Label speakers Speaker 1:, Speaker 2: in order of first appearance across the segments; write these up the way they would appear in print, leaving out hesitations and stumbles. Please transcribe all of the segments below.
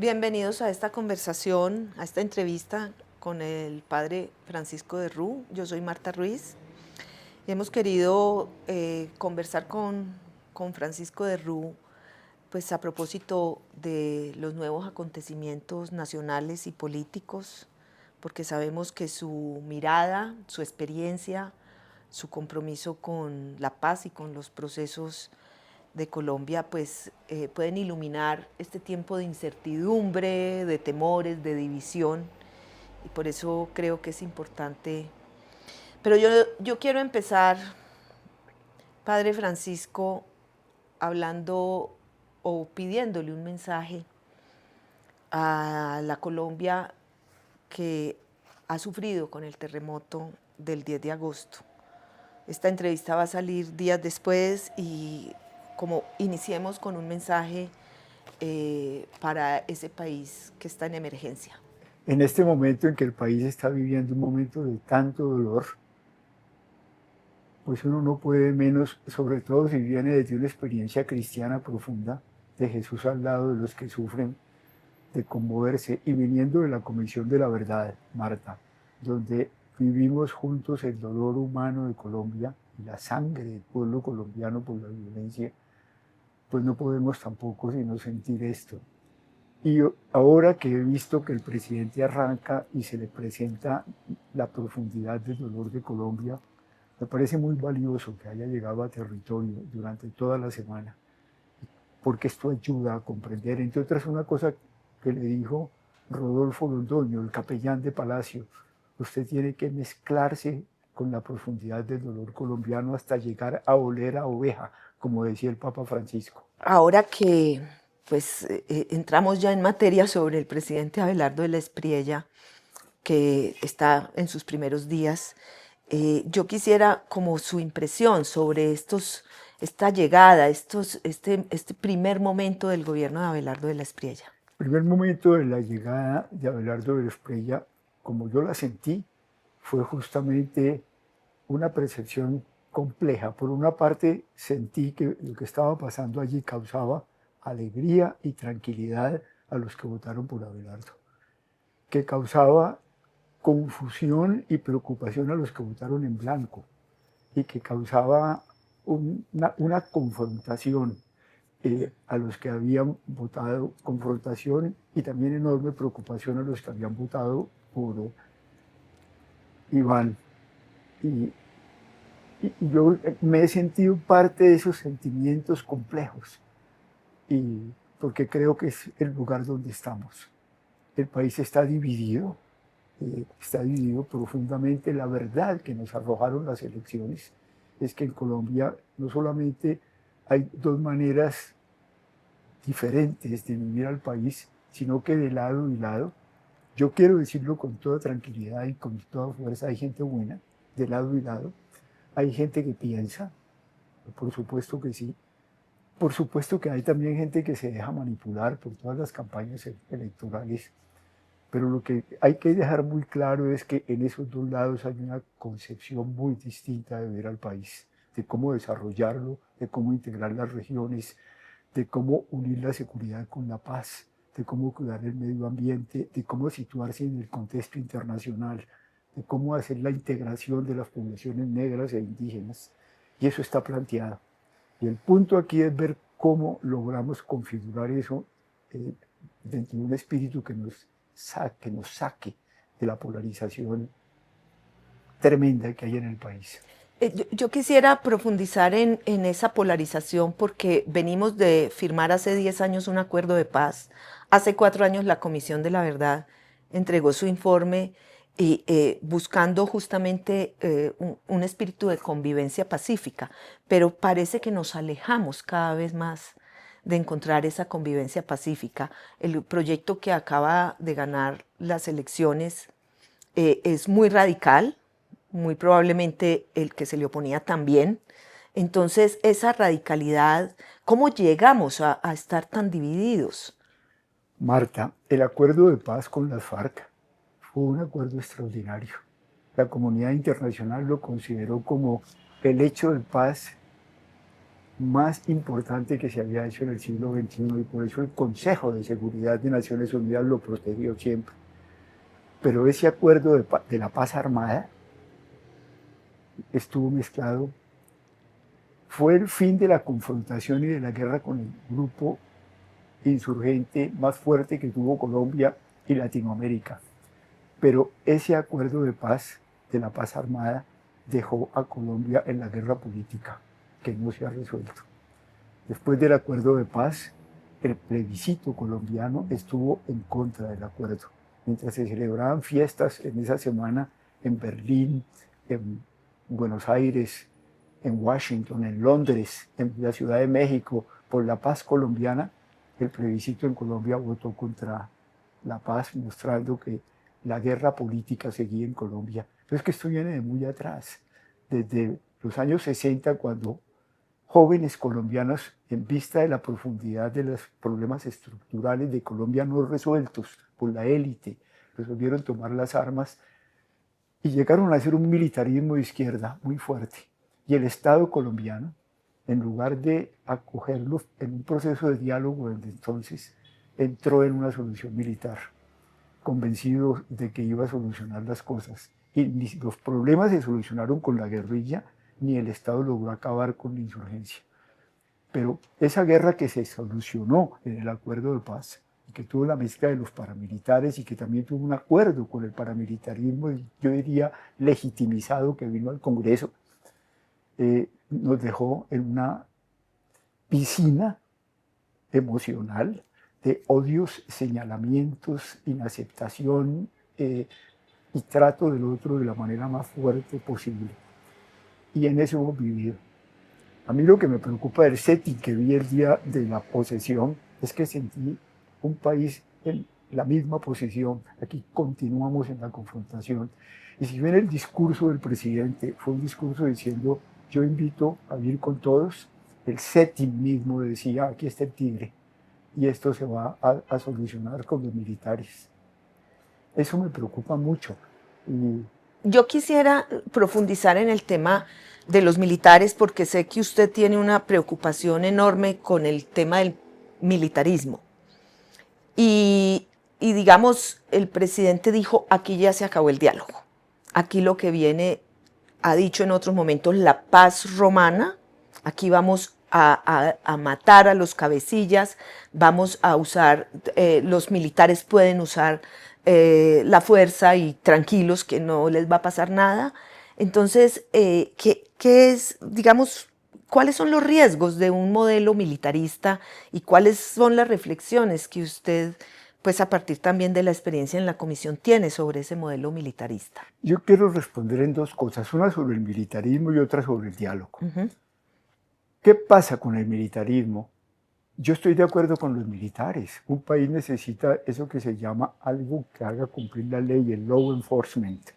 Speaker 1: Bienvenidos a esta conversación, a esta entrevista con el padre Francisco de Rú. Yo soy Marta Ruiz y hemos querido conversar con Francisco de Rú, pues a propósito de los nuevos acontecimientos nacionales y políticos, porque sabemos que su mirada, su experiencia, su compromiso con la paz y con los procesos de Colombia, pues pueden iluminar este tiempo de incertidumbre, de temores, de división, y por eso creo que es importante. Pero yo quiero empezar, Padre Francisco, hablando o pidiéndole un mensaje a la Colombia que ha sufrido con el terremoto del 10 de agosto. Esta entrevista va a salir días después y como iniciemos con un mensaje para ese país que está en emergencia.
Speaker 2: En este momento en que el país está viviendo un momento de tanto dolor, pues uno no puede menos, sobre todo si viene desde una experiencia cristiana profunda, de Jesús al lado de los que sufren, de conmoverse y viniendo de la Comisión de la Verdad, Marta, donde vivimos juntos el dolor humano de Colombia y la sangre del pueblo colombiano por la violencia, pues no podemos tampoco sino sentir esto. Y ahora que he visto que el presidente arranca y se le presenta la profundidad del dolor de Colombia, me parece muy valioso que haya llegado a territorio durante toda la semana, porque esto ayuda a comprender, entre otras, una cosa que le dijo Rodolfo Londoño, el capellán de Palacio: usted tiene que mezclarse con la profundidad del dolor colombiano hasta llegar a oler a oveja, como decía el Papa Francisco.
Speaker 1: Ahora que pues entramos ya en materia sobre el presidente Abelardo de la Espriella, que está en sus primeros días, yo quisiera como su impresión sobre esta llegada, este primer momento del gobierno de Abelardo de la Espriella.
Speaker 2: El primer momento de la llegada de Abelardo de la Espriella, como yo la sentí, fue justamente una percepción compleja. Por una parte, sentí que lo que estaba pasando allí causaba alegría y tranquilidad a los que votaron por Abelardo, que causaba confusión y preocupación a los que votaron en blanco, y que causaba una confrontación a los que habían votado, confrontación y también enorme preocupación a los que habían votado por Iván. Y, y yo me he sentido parte de esos sentimientos complejos, y porque creo que es el lugar donde estamos. El país está dividido profundamente. La verdad que nos arrojaron las elecciones es que en Colombia no solamente hay dos maneras diferentes de vivir al país, sino que de lado y lado, yo quiero decirlo con toda tranquilidad y con toda fuerza, hay gente buena, de lado y lado, hay gente que piensa, por supuesto que sí, por supuesto que hay también gente que se deja manipular por todas las campañas electorales, pero lo que hay que dejar muy claro es que en esos dos lados hay una concepción muy distinta de ver al país, de cómo desarrollarlo, de cómo integrar las regiones, de cómo unir la seguridad con la paz, de cómo cuidar el medio ambiente, de cómo situarse en el contexto internacional, de cómo hacer la integración de las poblaciones negras e indígenas. Y eso está planteado. Y el punto aquí es ver cómo logramos configurar eso dentro de un espíritu que nos saque de la polarización tremenda que hay en el país.
Speaker 1: Yo quisiera profundizar en esa polarización porque venimos de firmar hace 10 años un acuerdo de paz. Hace 4 años la Comisión de la Verdad entregó su informe y, buscando justamente un espíritu de convivencia pacífica, pero parece que nos alejamos cada vez más de encontrar esa convivencia pacífica. El proyecto que acaba de ganar las elecciones es muy radical, muy probablemente el que se le oponía también. Entonces, esa radicalidad, ¿cómo llegamos a estar tan divididos?
Speaker 2: Marta, el acuerdo de paz con las FARC fue un acuerdo extraordinario. La comunidad internacional lo consideró como el hecho de paz más importante que se había hecho en el siglo XXI, y por eso el Consejo de Seguridad de Naciones Unidas lo protegió siempre. Pero ese acuerdo de la paz armada estuvo mezclado, fue el fin de la confrontación y de la guerra con el grupo insurgente más fuerte que tuvo Colombia y Latinoamérica. Pero ese acuerdo de paz, de la paz armada, dejó a Colombia en la guerra política, que no se ha resuelto. Después del acuerdo de paz, el plebiscito colombiano estuvo en contra del acuerdo. Mientras se celebraban fiestas en esa semana en Berlín, en Buenos Aires, en Washington, en Londres, en la Ciudad de México, por la paz colombiana, el plebiscito en Colombia votó contra la paz, mostrando que la guerra política seguía en Colombia. Pero es que esto viene de muy atrás, desde los años 60, cuando jóvenes colombianos, en vista de la profundidad de los problemas estructurales de Colombia no resueltos por la élite, resolvieron tomar las armas y llegaron a hacer un militarismo de izquierda muy fuerte. Y el Estado colombiano, en lugar de acogerlos en un proceso de diálogo desde entonces, entró en una solución militar, convencido de que iba a solucionar las cosas. Y ni los problemas se solucionaron con la guerrilla, ni el Estado logró acabar con la insurgencia. Pero esa guerra que se solucionó en el acuerdo de paz, y que tuvo la mezcla de los paramilitares y que también tuvo un acuerdo con el paramilitarismo, yo diría legitimizado, que vino al Congreso, nos dejó en una piscina emocional de odios, señalamientos, inaceptación y trato del otro de la manera más fuerte posible. Y en eso hemos vivido. A mí lo que me preocupa del setting que vi el día de la posesión es que sentí un país en la misma posición. Aquí continuamos en la confrontación. Y si bien el discurso del presidente fue un discurso diciendo yo invito a vivir con todos, el setting mismo decía aquí está el tigre y esto se va a solucionar con los militares. Eso me preocupa mucho. Y
Speaker 1: yo quisiera profundizar en el tema de los militares porque sé que usted tiene una preocupación enorme con el tema del militarismo. Y digamos, el presidente dijo, aquí ya se acabó el diálogo. Aquí lo que viene, ha dicho en otros momentos, la paz romana. Aquí vamos a matar a los cabecillas, vamos a usar, los militares pueden usar la fuerza y tranquilos que no les va a pasar nada. Entonces, ¿qué es, digamos, cuáles son los riesgos de un modelo militarista y cuáles son las reflexiones que usted, pues a partir también de la experiencia en la comisión, tiene sobre ese modelo militarista?
Speaker 2: yo quiero responder en dos cosas, una sobre el militarismo y otra sobre el diálogo. ¿Qué pasa con el militarismo? Yo estoy de acuerdo con los militares. Un país necesita eso que se llama algo que haga cumplir la ley, el law enforcement.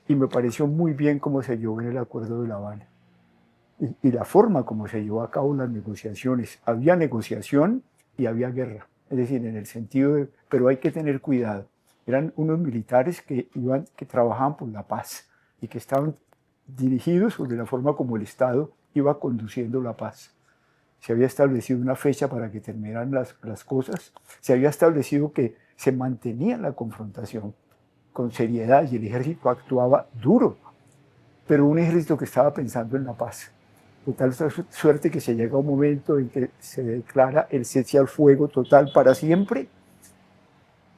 Speaker 2: Y me pareció muy bien cómo se llevó en el Acuerdo de La Habana. Y la forma como se llevó a cabo las negociaciones. Había negociación y había guerra. Es decir, en el sentido de, pero hay que tener cuidado. Eran unos militares que trabajaban por la paz y que estaban dirigidos sobre la forma como el Estado iba conduciendo la paz. Se había establecido una fecha para que terminaran las cosas, se había establecido que se mantenía la confrontación con seriedad y el ejército actuaba duro, pero un ejército que estaba pensando en la paz. De tal suerte que se llega a un momento en que se declara el cese al fuego total para siempre,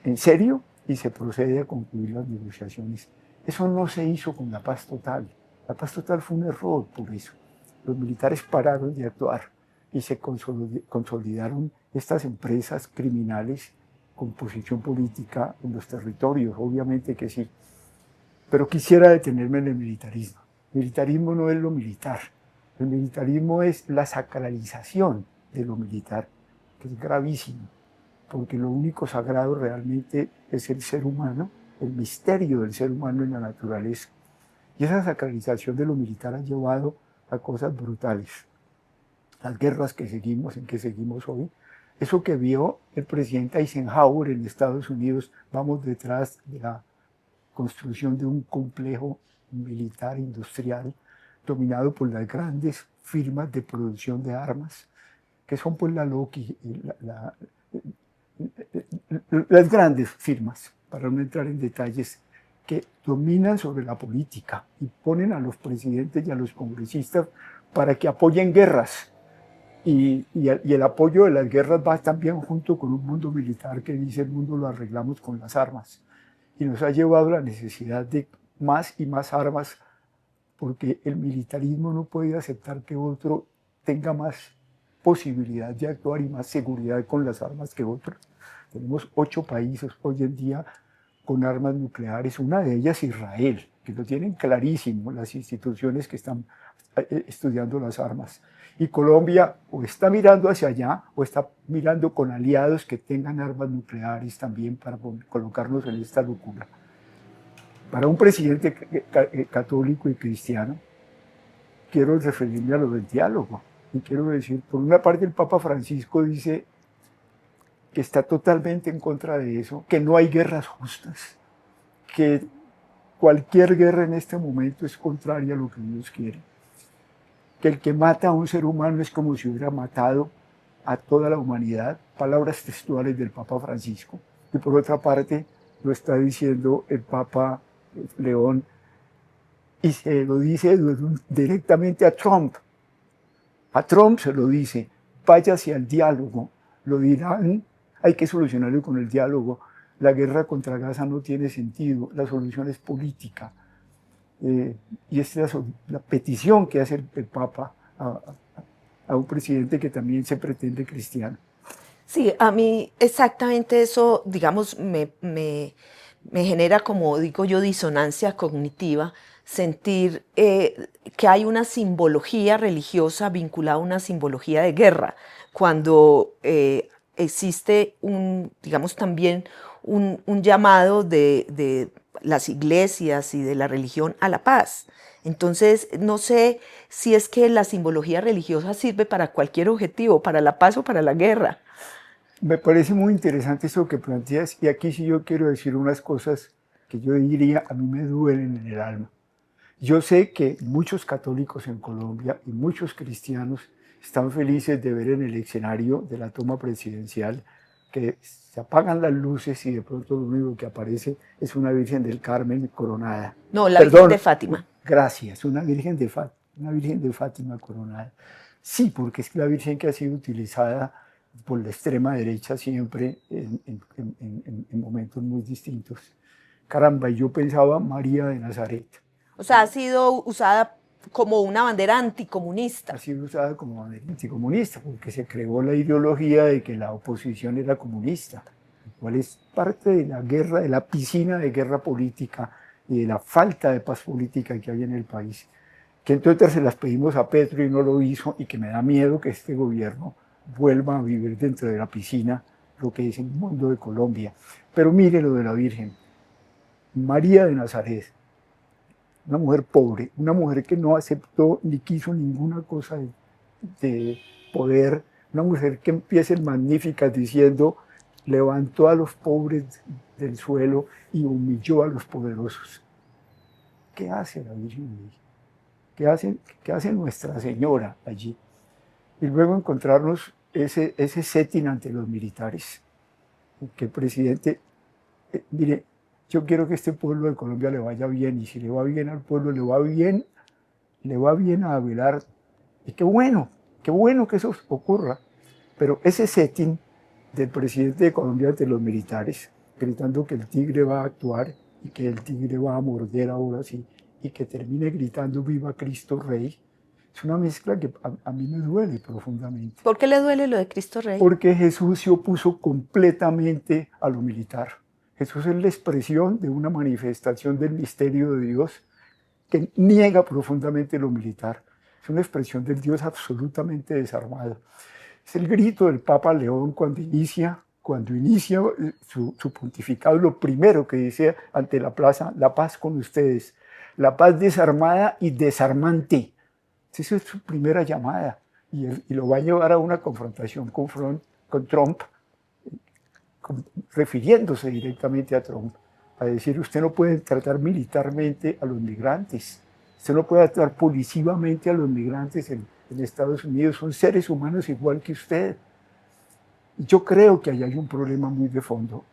Speaker 2: en serio, y se procede a concluir las negociaciones. Eso no se hizo con la paz total. La paz total fue un error por eso. Los militares pararon de actuar y se consolidaron estas empresas criminales con posición política en los territorios, obviamente que sí. Pero quisiera detenerme en el militarismo. El militarismo no es lo militar. El militarismo es la sacralización de lo militar, que es gravísimo, porque lo único sagrado realmente es el ser humano, el misterio del ser humano en la naturaleza. Y esa sacralización de lo militar ha llevado a cosas brutales. Las guerras en que seguimos hoy, eso que vio el presidente Eisenhower en Estados Unidos, vamos detrás de la construcción de un complejo militar industrial dominado por las grandes firmas de producción de armas, que son pues la Lockheed, las grandes firmas, para no entrar en detalles, que dominan sobre la política y ponen a los presidentes y a los congresistas para que apoyen guerras. Y el apoyo de las guerras va también junto con un mundo militar que dice el mundo lo arreglamos con las armas. Y nos ha llevado a la necesidad de más y más armas, porque el militarismo no puede aceptar que otro tenga más posibilidad de actuar y más seguridad con las armas que otro. Tenemos 8 países hoy en día con armas nucleares, una de ellas Israel, que lo tienen clarísimo las instituciones que están estudiando las armas. Y Colombia o está mirando hacia allá o está mirando con aliados que tengan armas nucleares también para colocarnos en esta locura. Para un presidente católico y cristiano, quiero referirme a lo del diálogo. Y quiero decir, por una parte el Papa Francisco dice que está totalmente en contra de eso, que no hay guerras justas, que cualquier guerra en este momento es contraria a lo que Dios quiere, que el que mata a un ser humano es como si hubiera matado a toda la humanidad, palabras textuales del Papa Francisco. Y por otra parte lo está diciendo el Papa León y se lo dice directamente a Trump. A Trump se lo dice, váyase al diálogo, lo dirán, hay que solucionarlo con el diálogo. La guerra contra Gaza no tiene sentido, la solución es política. Y esta es la petición que hace el Papa a un presidente que también se pretende cristiano.
Speaker 1: Sí, a mí exactamente eso, digamos, me genera, como digo yo, disonancia cognitiva, sentir que hay una simbología religiosa vinculada a una simbología de guerra, cuando existe digamos, también un llamado de las iglesias y de la religión a la paz. Entonces, no sé si es que la simbología religiosa sirve para cualquier objetivo, para la paz o para la guerra.
Speaker 2: Me parece muy interesante eso que planteas, y aquí sí yo quiero decir unas cosas que yo diría a mí me duelen en el alma. Yo sé que muchos católicos en Colombia y muchos cristianos están felices de ver en el escenario de la toma presidencial que se apagan las luces y de pronto lo único que aparece es una Virgen del Carmen coronada.
Speaker 1: No, la Virgen de Fátima.
Speaker 2: Gracias, una Virgen de Fátima coronada. Sí, porque es la Virgen que ha sido utilizada por la extrema derecha siempre en momentos muy distintos. Caramba, yo pensaba María de Nazaret.
Speaker 1: O sea, ha sido usada como una bandera anticomunista.
Speaker 2: Ha sido usada como bandera anticomunista, porque se creó la ideología de que la oposición era comunista, lo cual es parte de la guerra, de la piscina de guerra política y de la falta de paz política que hay en el país. Que entonces se las pedimos a Petro y no lo hizo, y que me da miedo que este gobierno vuelva a vivir dentro de la piscina lo que es el mundo de Colombia. Pero mire lo de la Virgen. María de Nazaret, una mujer pobre, una mujer que no aceptó ni quiso ninguna cosa de poder, una mujer que empieza en Magníficas diciendo, levantó a los pobres del suelo y humilló a los poderosos. ¿Qué hace la Virgen allí? ¿Qué hace Nuestra Señora allí? Y luego encontrarnos ese setting ante los militares, que el presidente, mire, yo quiero que este pueblo de Colombia le vaya bien, y si le va bien al pueblo, le va bien a Abelardo. Y qué bueno que eso ocurra. Pero ese setting del presidente de Colombia ante los militares, gritando que el tigre va a actuar y que el tigre va a morder ahora sí, y que termine gritando viva Cristo Rey, es una mezcla que a mí me duele profundamente.
Speaker 1: ¿Por qué le duele lo de Cristo Rey?
Speaker 2: Porque Jesús se opuso completamente a lo militar. Jesús es la expresión de una manifestación del misterio de Dios que niega profundamente lo militar. Es una expresión del Dios absolutamente desarmado. Es el grito del Papa León cuando inicia su pontificado. Lo primero que dice ante la plaza, la paz con ustedes, la paz desarmada y desarmante. Esa es su primera llamada, y lo va a llevar a una confrontación con Trump, refiriéndose directamente a Trump, a decir, usted no puede tratar militarmente a los migrantes, Usted no puede actuar policivamente a los migrantes en Estados Unidos, son seres humanos igual que usted. Y yo creo que ahí hay un problema muy de fondo,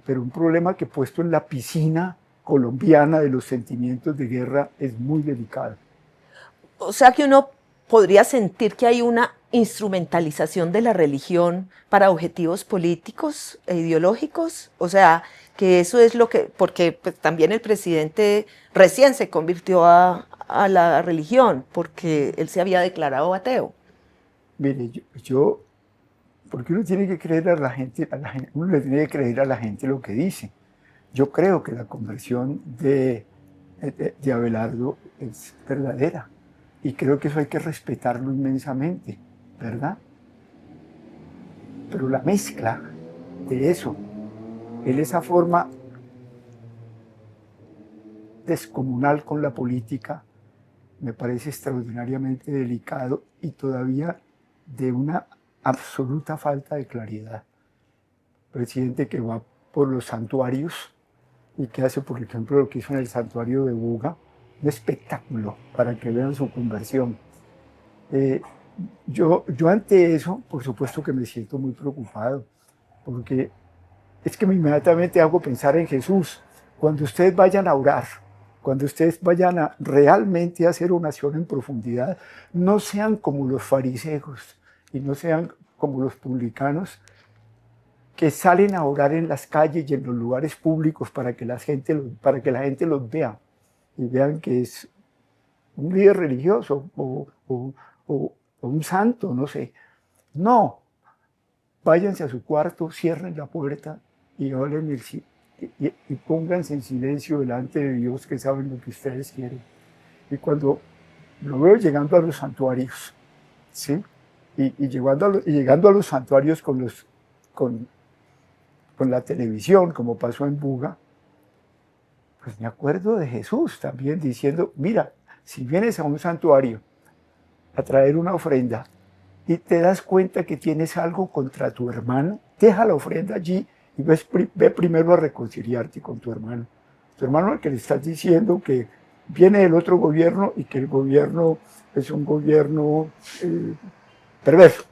Speaker 2: pero un problema que puesto en la piscina colombiana de los sentimientos de guerra es muy delicado.
Speaker 1: O sea que uno podría sentir que hay una instrumentalización de la religión para objetivos políticos e ideológicos. O sea, que eso es lo que, porque pues, también el presidente recién se convirtió a la religión, porque él se había declarado ateo.
Speaker 2: Mire, porque uno tiene que creer uno le tiene que creer a la gente lo que dice. Yo creo que la conversión de Abelardo es verdadera y creo que eso hay que respetarlo inmensamente, ¿verdad? Pero la mezcla de eso, en esa forma descomunal con la política, me parece extraordinariamente delicado y todavía de una absoluta falta de claridad. Presidente que va por los santuarios y que hace, por ejemplo, lo que hizo en el santuario de Buga, un espectáculo para que vean su conversión. Yo ante eso, por supuesto que me siento muy preocupado, porque es que inmediatamente hago pensar en Jesús. Cuando ustedes vayan a orar, cuando ustedes vayan a realmente hacer oración en profundidad, no sean como los fariseos y no sean como los publicanos que salen a orar en las calles y en los lugares públicos para que la gente los vea y vean que es un líder religioso o un santo, no sé. No, váyanse a su cuarto, cierren la puerta y oren y pónganse en silencio delante de Dios, que saben lo que ustedes quieren. Y cuando lo veo llegando a los santuarios, ¿sí? Y llegando a los santuarios con la televisión, como pasó en Buga, pues me acuerdo de Jesús también diciendo, mira, si vienes a un santuario a traer una ofrenda y te das cuenta que tienes algo contra tu hermano, deja la ofrenda allí y ve primero a reconciliarte con tu hermano. Tu hermano al que le estás diciendo que viene del otro gobierno y que el gobierno es un gobierno perverso.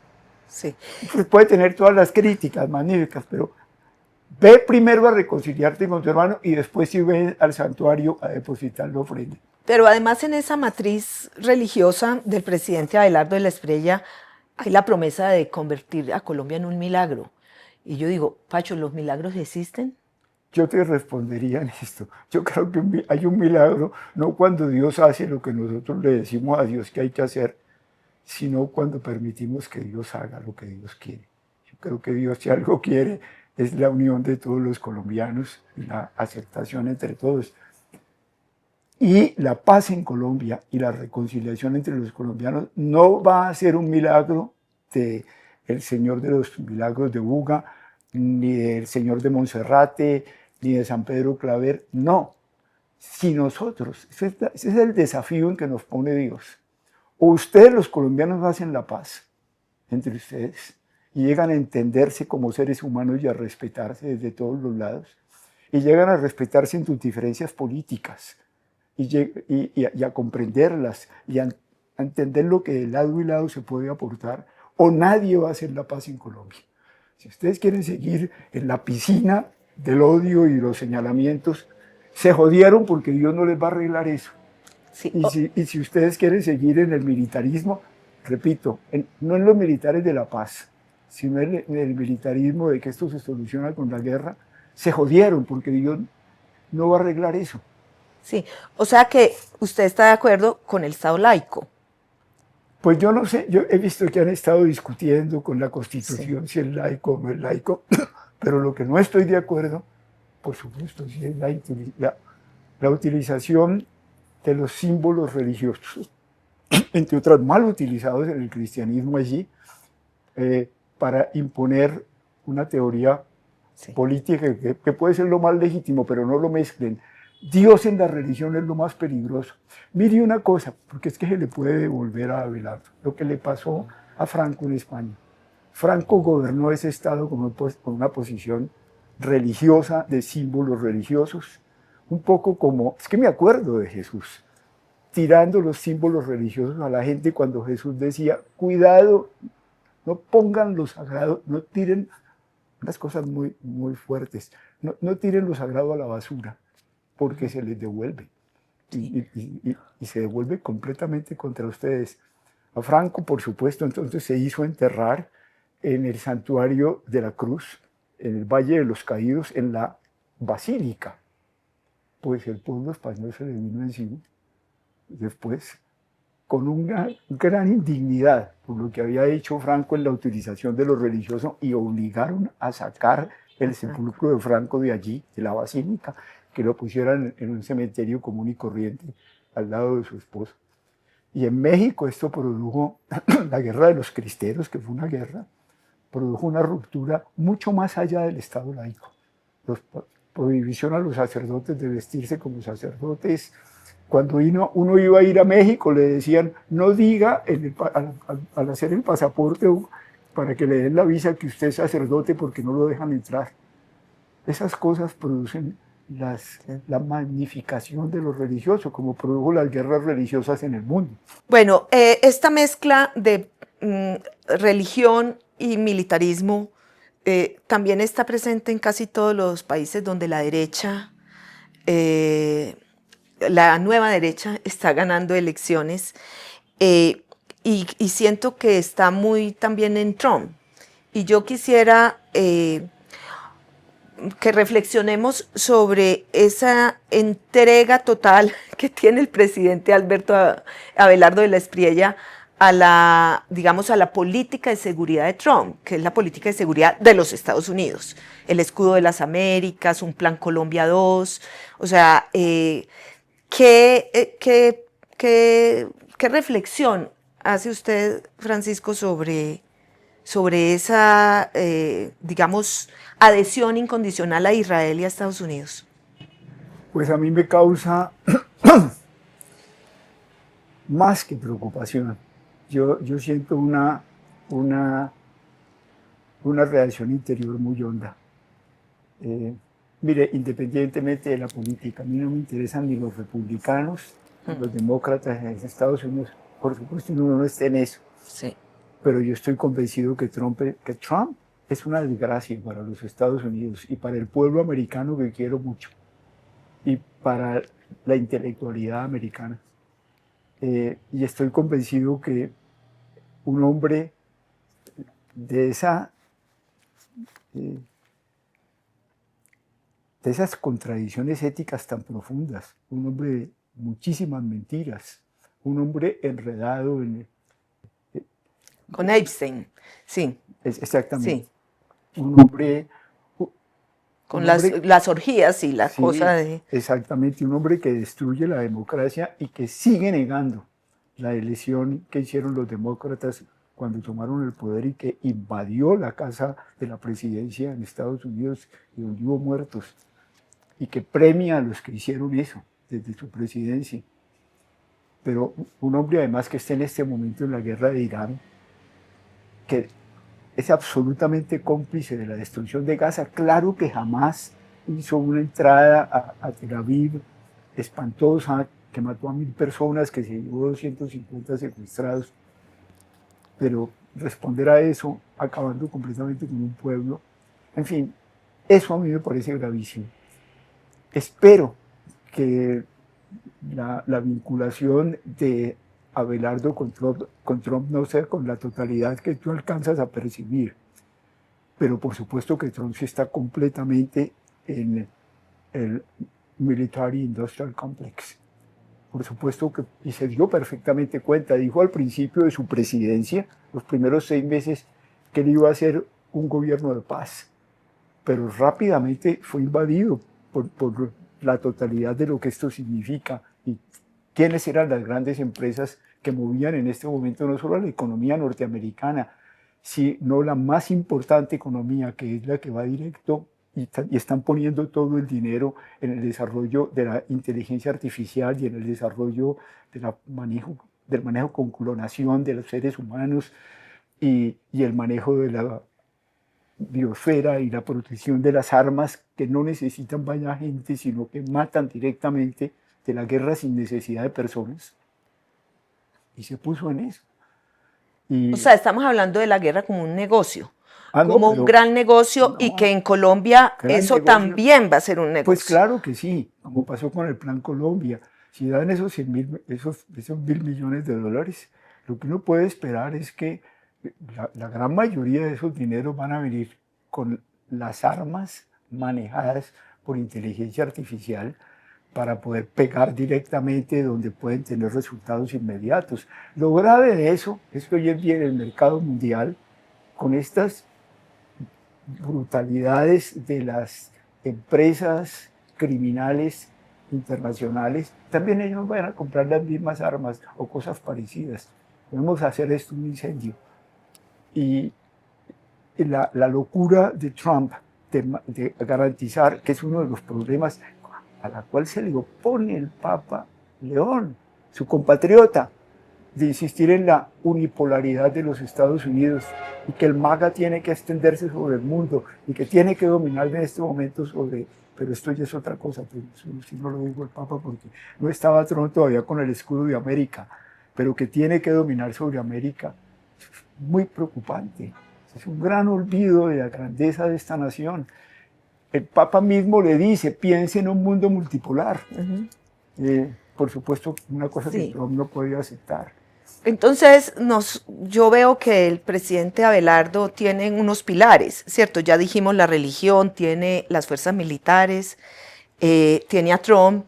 Speaker 1: Sí.
Speaker 2: Pues puede tener todas las críticas magníficas, pero ve primero a reconciliarte con tu hermano y después sí ve al santuario a depositar la ofrenda.
Speaker 1: Pero además en esa matriz religiosa del presidente Abelardo de la Espriella hay la promesa de convertir a Colombia en un milagro. Y yo digo, Pacho, ¿los milagros existen?
Speaker 2: Yo te respondería en esto. Yo creo que hay un milagro, no cuando Dios hace lo que nosotros le decimos a Dios que hay que hacer, sino cuando permitimos que Dios haga lo que Dios quiere. Yo creo que Dios, si algo quiere, es la unión de todos los colombianos y la aceptación entre todos. Y la paz en Colombia y la reconciliación entre los colombianos no va a ser un milagro del Señor de los Milagros de Buga, ni del Señor de Monserrate, ni de San Pedro Claver, no. Si nosotros, ese es el desafío en que nos pone Dios. O ustedes los colombianos hacen la paz entre ustedes y llegan a entenderse como seres humanos y a respetarse desde todos los lados, y llegan a respetarse en sus diferencias políticas, y a comprenderlas y a entender lo que de lado y lado se puede aportar, o nadie va a hacer la paz en Colombia. Si ustedes quieren seguir en la piscina del odio y los señalamientos, se jodieron porque Dios no les va a arreglar eso. Sí. Y si ustedes quieren seguir en el militarismo, repito, no en los militares de la paz, sino en el militarismo de que esto se soluciona con la guerra, se jodieron porque Dios no va a arreglar eso.
Speaker 1: Sí, o sea que usted está de acuerdo con el Estado laico.
Speaker 2: Pues yo no sé, yo he visto que han estado discutiendo con la Constitución si es laico o no es laico, pero lo que no estoy de acuerdo, por supuesto, sí es la utilización de los símbolos religiosos, entre otras mal utilizados en el cristianismo allí, para imponer una teoría política que puede ser lo más legítimo, pero no lo mezclen. Dios en la religión es lo más peligroso. Mire una cosa, porque es que se le puede devolver a Abelardo lo que le pasó a Franco en España. Franco gobernó ese estado con una posición religiosa, de símbolos religiosos, un poco como, es que me acuerdo de Jesús. tirando los símbolos religiosos a la gente cuando Jesús decía, cuidado, no pongan lo sagrado, no tiren unas cosas muy, muy fuertes, no tiren lo sagrado a la basura, porque se les devuelve. Y se devuelve completamente contra ustedes. A Franco, por supuesto, entonces se hizo enterrar en el santuario de la Cruz, en el Valle de los Caídos, en la Basílica. Pues el pueblo español se le vino encima después con una gran indignidad por lo que había hecho Franco en la utilización de lo religioso y obligaron a sacar el sepulcro de Franco de allí, de la Basílica, que lo pusieran en un cementerio común y corriente al lado de su esposo. Y en México esto produjo la guerra de los cristeros, que fue una guerra, produjo una ruptura mucho más allá del Estado laico. Prohibición a los sacerdotes de vestirse como sacerdotes. Cuando uno iba a ir a México le decían, no diga al hacer el pasaporte para que le den la visa que usted es sacerdote porque no lo dejan entrar. Esas cosas producen la magnificación de lo religioso, como produjo las guerras religiosas en el mundo.
Speaker 1: Bueno, esta mezcla de religión y militarismo también está presente en casi todos los países donde la derecha, la nueva derecha, está ganando elecciones y siento que está muy también en Trump. Y yo quisiera que reflexionemos sobre esa entrega total que tiene el presidente Alberto Abelardo de la Espriella a la, digamos, a la política de seguridad de Trump, que es la política de seguridad de los Estados Unidos. El escudo de las Américas, un plan Colombia 2, o sea, ¿qué reflexión hace usted, Francisco, sobre esa, digamos, adhesión incondicional a Israel y a Estados Unidos?
Speaker 2: Pues a mí me causa más que preocupación. Yo siento una reacción interior muy honda. Mire, independientemente de la política, a mí no me interesan ni los republicanos, ni los demócratas en Estados Unidos. Por supuesto, uno no está en eso.
Speaker 1: Sí.
Speaker 2: Pero yo estoy convencido que Trump es una desgracia para los Estados Unidos y para el pueblo americano que quiero mucho y para la intelectualidad americana. Y estoy convencido que un hombre de esas contradicciones éticas tan profundas, un hombre de muchísimas mentiras, un hombre enredado en...
Speaker 1: Con Epstein, sí.
Speaker 2: Exactamente.
Speaker 1: Sí.
Speaker 2: Un hombre...
Speaker 1: Con las orgías y la cosa de...
Speaker 2: Exactamente, un hombre que destruye la democracia y que sigue negando la elección que hicieron los demócratas cuando tomaron el poder y que invadió la casa de la presidencia en Estados Unidos y donde hubo muertos, y que premia a los que hicieron eso desde su presidencia. Pero un hombre además que está en este momento en la guerra de Irán, que es absolutamente cómplice de la destrucción de Gaza. Claro que jamás hizo una entrada a Tel Aviv espantosa, que mató a 1000 personas, que se llevó 250 secuestrados, pero responder a eso acabando completamente con un pueblo, en fin, eso a mí me parece gravísimo. Espero que la vinculación de Abelardo con Trump no sea con la totalidad que tú alcanzas a percibir, pero por supuesto que Trump sí está completamente en el Military Industrial Complex. Por supuesto que, y se dio perfectamente cuenta, dijo al principio de su presidencia, los primeros 6 meses, que él iba a hacer un gobierno de paz, pero rápidamente fue invadido por la totalidad de lo que esto significa y quiénes eran las grandes empresas que movían en este momento no solo la economía norteamericana, sino la más importante economía, que es la que va directo y están poniendo todo el dinero en el desarrollo de la inteligencia artificial y en el desarrollo del manejo con clonación de los seres humanos y el manejo de la biosfera y la protección de las armas que no necesitan vaya gente, sino que matan directamente de la guerra sin necesidad de personas y se puso en eso. Y,
Speaker 1: O sea, estamos hablando de la guerra como un negocio,
Speaker 2: no,
Speaker 1: como un
Speaker 2: pero
Speaker 1: gran negocio y que
Speaker 2: no,
Speaker 1: en Colombia
Speaker 2: gran
Speaker 1: eso
Speaker 2: negocio.
Speaker 1: también va a ser un
Speaker 2: Pues
Speaker 1: negocio.
Speaker 2: claro que sí, como pasó con el Plan Colombia. Si dan esos 100.000, esos 1.000 millones de dólares, lo que uno puede esperar es que la gran mayoría de esos dineros van a venir con las armas manejadas por inteligencia artificial para poder pegar directamente donde pueden tener resultados inmediatos. Lo grave de eso es que hoy en día en el mercado mundial, con estas brutalidades de las empresas criminales internacionales, también ellos van a comprar las mismas armas o cosas parecidas. Podemos hacer esto un incendio. Y la locura de Trump de garantizar, que es uno de los problemas a la cual se le opone el Papa León, su compatriota, de insistir en la unipolaridad de los Estados Unidos y que el MAGA tiene que extenderse sobre el mundo y que tiene que dominar en este momento sobre, pero esto ya es otra cosa, pues si no lo dijo el Papa porque no estaba Trump todavía con el escudo de América, pero que tiene que dominar sobre América, muy preocupante. Es un gran olvido de la grandeza de esta nación. El Papa mismo le dice, piense en un mundo multipolar. Por supuesto, una cosa que
Speaker 1: Sí.
Speaker 2: Trump no podía aceptar.
Speaker 1: Entonces, yo veo que el presidente Abelardo tiene unos pilares, ¿cierto? Ya dijimos la religión, tiene las fuerzas militares, tiene a Trump,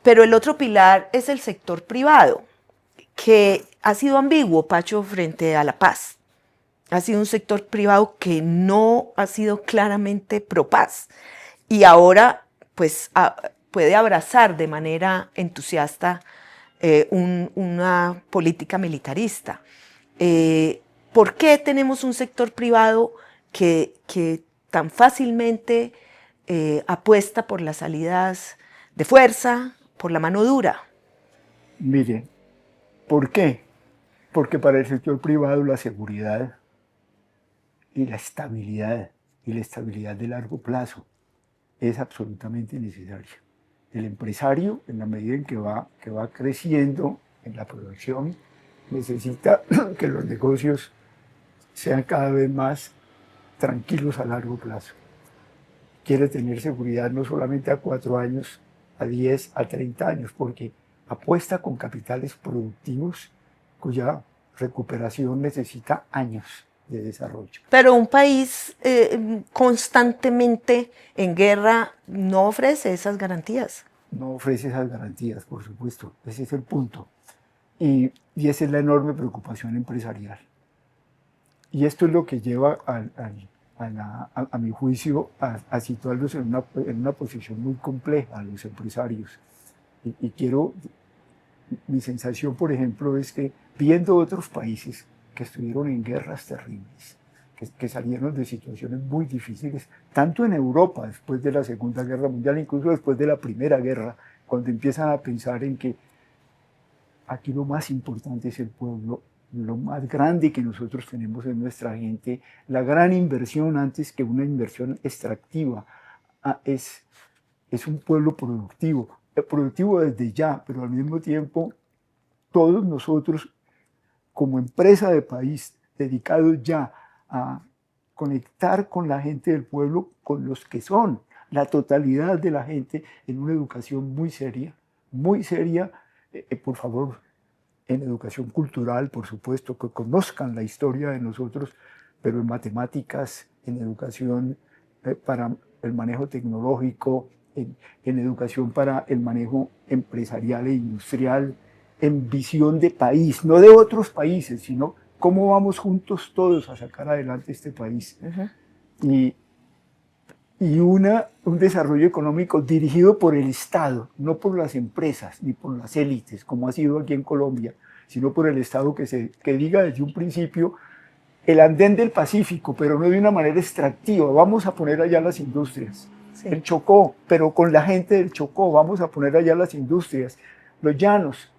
Speaker 1: pero el otro pilar es el sector privado, que ha sido ambiguo, Pacho, frente a la paz. Ha sido un sector privado que no ha sido claramente pro paz y ahora pues puede abrazar de manera entusiasta una política militarista. ¿Por qué tenemos un sector privado que tan fácilmente apuesta por las salidas de fuerza, por la mano dura?
Speaker 2: Miren, ¿por qué? Porque para el sector privado la seguridad y la estabilidad de largo plazo es absolutamente necesaria. El empresario, en la medida en que va creciendo en la producción, necesita que los negocios sean cada vez más tranquilos a largo plazo. Quiere tener seguridad no solamente a 4 años, a 10, a 30 años, porque apuesta con capitales productivos cuya recuperación necesita años de desarrollo.
Speaker 1: Pero un país constantemente en guerra no ofrece esas garantías.
Speaker 2: No ofrece esas garantías, por supuesto. Ese es el punto. Y esa es la enorme preocupación empresarial. Y esto es lo que lleva a mi juicio a situarlos en una posición muy compleja a los empresarios. Y mi sensación, por ejemplo, es que viendo otros países que estuvieron en guerras terribles, que salieron de situaciones muy difíciles, tanto en Europa después de la Segunda Guerra Mundial, incluso después de la Primera Guerra, cuando empiezan a pensar en que aquí lo más importante es el pueblo, lo más grande que nosotros tenemos en nuestra gente, la gran inversión antes que una inversión extractiva, es un pueblo productivo desde ya, pero al mismo tiempo todos nosotros como empresa de país dedicados ya a conectar con la gente del pueblo, con los que son la totalidad de la gente en una educación muy seria, por favor, en educación cultural, por supuesto, que conozcan la historia de nosotros, pero en matemáticas, en educación para el manejo tecnológico, en educación para el manejo empresarial e industrial, en visión de país, no de otros países, sino cómo vamos juntos todos a sacar adelante este país. Y un desarrollo económico dirigido por el Estado, no por las empresas ni por las élites, como ha sido aquí en Colombia, sino por el Estado que diga desde un principio el andén del Pacífico, pero no de una manera extractiva. Vamos a poner allá las industrias. Sí. El Chocó, pero con la gente del Chocó, vamos a poner allá las industrias. Los llanos,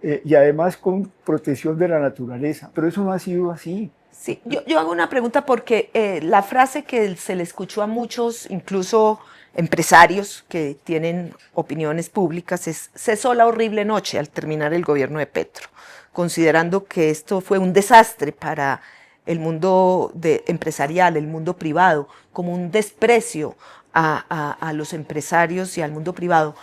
Speaker 2: y además con protección de la naturaleza. Pero eso no ha sido así.
Speaker 1: Sí, yo hago una pregunta porque la frase que se le escuchó a muchos, incluso empresarios que tienen opiniones públicas, cesó la horrible noche al terminar el gobierno de Petro, considerando que esto fue un desastre para el mundo empresarial, el mundo privado, como un desprecio a los empresarios y al mundo privado.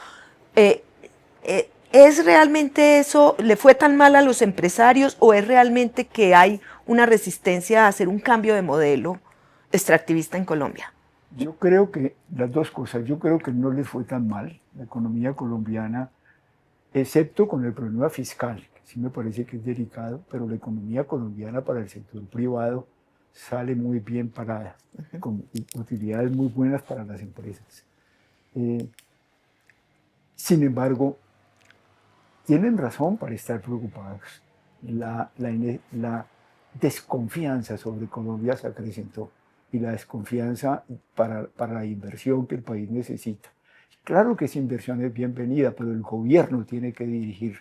Speaker 1: ¿Es realmente eso? ¿Le fue tan mal a los empresarios o es realmente que hay una resistencia a hacer un cambio de modelo extractivista en Colombia?
Speaker 2: Yo creo que las dos cosas. Yo creo que no les fue tan mal la economía colombiana, excepto con el problema fiscal, que sí me parece que es delicado, pero la economía colombiana para el sector privado sale muy bien parada, con utilidades muy buenas para las empresas. Sin embargo, tienen razón para estar preocupados. La desconfianza sobre Colombia se acrecentó y la desconfianza para la inversión que el país necesita. Claro que esa inversión es bienvenida, pero el gobierno tiene que dirigir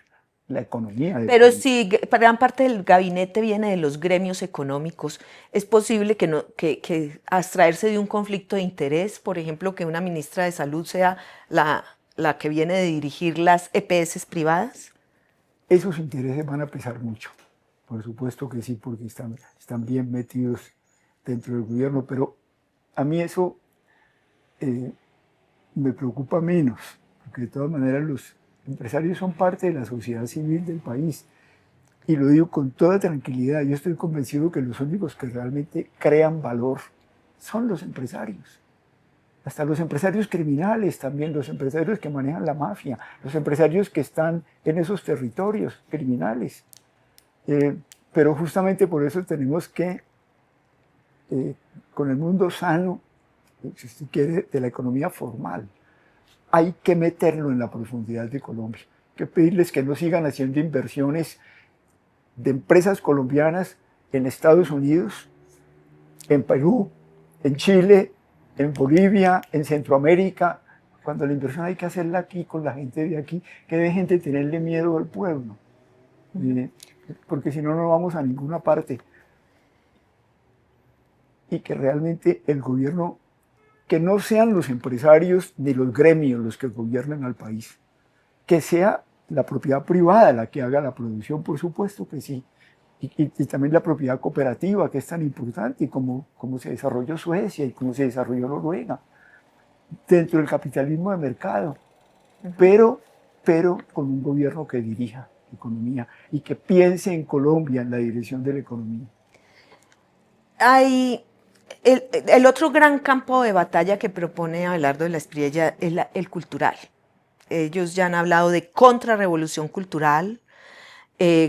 Speaker 2: la economía del
Speaker 1: Pero
Speaker 2: país.
Speaker 1: si gran parte del gabinete viene de los gremios económicos, ¿es posible que abstraerse de un conflicto de interés, por ejemplo, que una ministra de Salud sea la que viene de dirigir las EPS privadas?
Speaker 2: Esos intereses van a pesar mucho, por supuesto que sí, porque están bien metidos dentro del gobierno, pero a mí eso me preocupa menos, porque de todas maneras los empresarios son parte de la sociedad civil del país. Y lo digo con toda tranquilidad, yo estoy convencido que los únicos que realmente crean valor son los empresarios. Hasta los empresarios criminales también, los empresarios que manejan la mafia, los empresarios que están en esos territorios criminales. Pero justamente por eso tenemos que, con el mundo sano, si usted quiere, de la economía formal, hay que meterlo en la profundidad de Colombia. Hay que pedirles que no sigan haciendo inversiones de empresas colombianas en Estados Unidos, en Perú, en Chile, en Bolivia, en Centroamérica, cuando la inversión hay que hacerla aquí, con la gente de aquí, que dejen de tenerle miedo al pueblo, porque si no, no vamos a ninguna parte. Y que realmente el gobierno, que no sean los empresarios ni los gremios los que gobiernen al país, que sea la propiedad privada la que haga la producción, por supuesto que sí, y también la propiedad cooperativa, que es tan importante, como se desarrolló Suecia y como se desarrolló Noruega, dentro del capitalismo de mercado, pero con un gobierno que dirija la economía y que piense en Colombia, en la dirección de la economía.
Speaker 1: Hay el otro gran campo de batalla que propone Abelardo de la Espriella es el cultural. Ellos ya han hablado de contrarrevolución cultural,